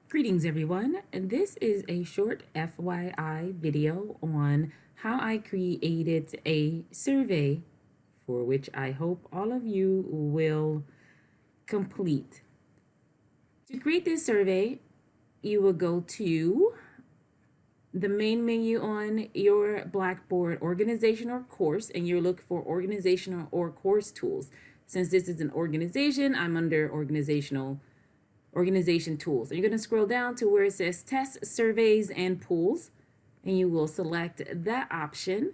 Greetings everyone, and this is a short FYI video on how I created a survey for which I hope all of you will complete. To create this survey, you will go to the main menu on your Blackboard organization or course, and you look for organizational or course tools. Since this is an organization, I'm under organization tools. And you're going to scroll down to where it says tests, surveys, and pools, and you will select that option.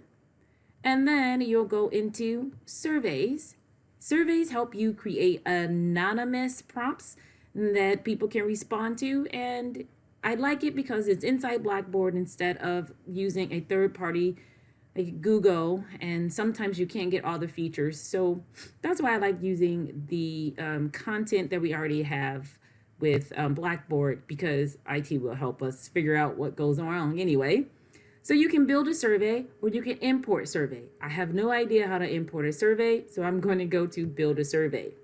And then you'll go into surveys. Surveys help you create anonymous prompts that people can respond to, and I like it because it's inside Blackboard instead of using a third party like Google, and sometimes you can't get all the features. So that's why I like using the content that we already have with Blackboard, because IT will help us figure out what goes on anyway. So you can build a survey or you can import a survey. I have no idea how to import a survey, so I'm going to go to build a survey.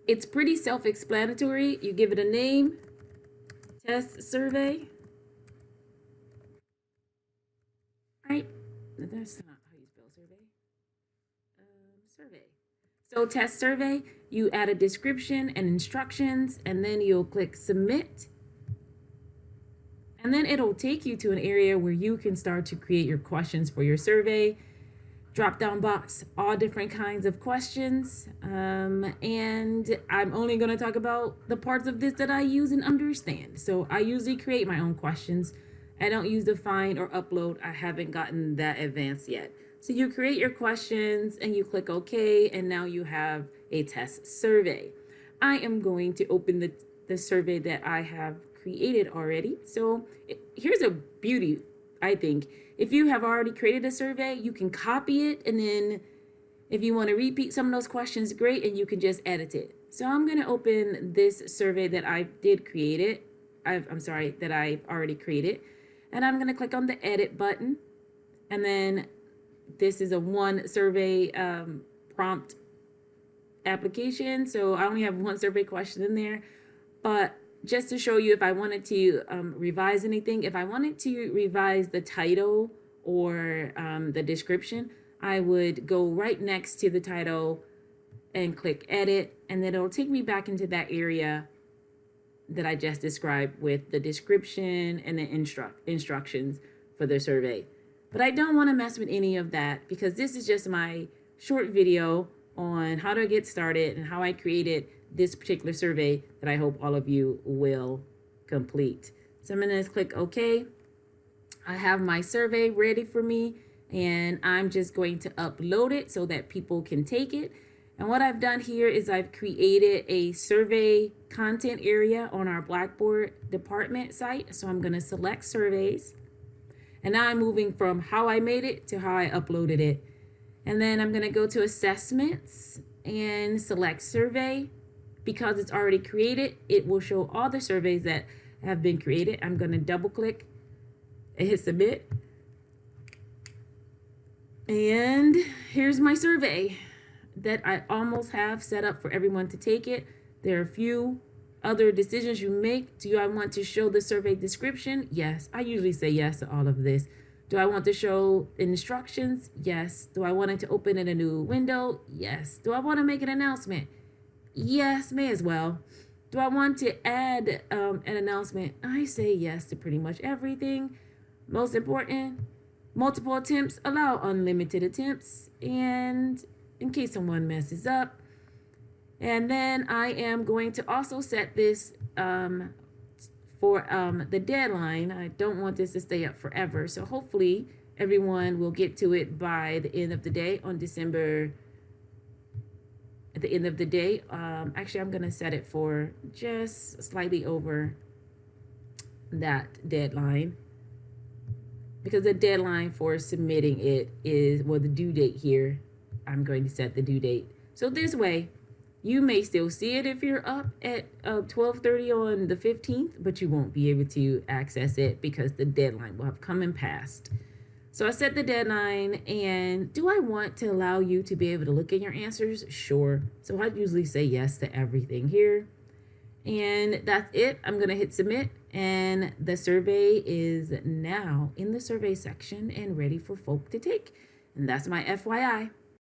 It's pretty self-explanatory. You give it a name, test survey. Right? That's not how you spell survey. Survey. So test survey, you add a description and instructions, and then you'll click submit. And then it'll take you to an area where you can start to create your questions for your survey. Drop down box, all different kinds of questions. And I'm only going to talk about the parts of this that I use and understand. So I usually create my own questions. I don't use the find or upload. I haven't gotten that advanced yet. So you create your questions and you click OK, and now you have a test survey. I am going to open the survey that I have created already. So here's a beauty, I think. If you have already created a survey, you can copy it, and then if you want to repeat some of those questions, great, and you can just edit it. So I'm going to open this survey that I did create it. That I've already created. And I'm going to click on the edit button. And then this is a one survey prompt application. So I only have one survey question in there. But just to show you, if I wanted to revise anything, if I wanted to revise the title or the description, I would go right next to the title and click edit, and then it'll take me back into that area that I just described with the description and the instructions for the survey. But I don't want to mess with any of that, because this is just my short video on how to get started and how I created this particular survey that I hope all of you will complete. So I'm going to click OK. I have my survey ready for me, and I'm just going to upload it so that people can take it. And what I've done here is I've created a survey content area on our Blackboard department site. So I'm going to select surveys. And now I'm moving from how I made it to how I uploaded it. And then I'm going to go to assessments and select survey. Because it's already created, it will show all the surveys that have been created. I'm going to double click and hit submit. And here's my survey that I almost have set up for everyone to take it. There are a few other decisions you make. Do I want to show the survey description? Yes. I usually say yes to all of this. Do I want to show instructions? Yes. Do I want it to open in a new window? Yes. Do I want to make an announcement? Yes, may as well. Do I want to add an announcement? I say yes to pretty much everything. Most important, multiple attempts, allow unlimited attempts, and in case someone messes up. And then I am going to also set this for the deadline. I don't want this to stay up forever, so hopefully everyone will get to it by the end of the day on December. At the end of the day, actually I'm going to set it for just slightly over that deadline, because the deadline for submitting it is, well, the due date here, I'm going to set the due date. So this way, you may still see it if you're up at 12:30 on the 15th, but you won't be able to access it because the deadline will have come and passed. So I set the deadline, and do I want to allow you to be able to look at your answers? Sure. So I usually say yes to everything here. And that's it. I'm going to hit submit, and the survey is now in the survey section and ready for folk to take. And that's my FYI.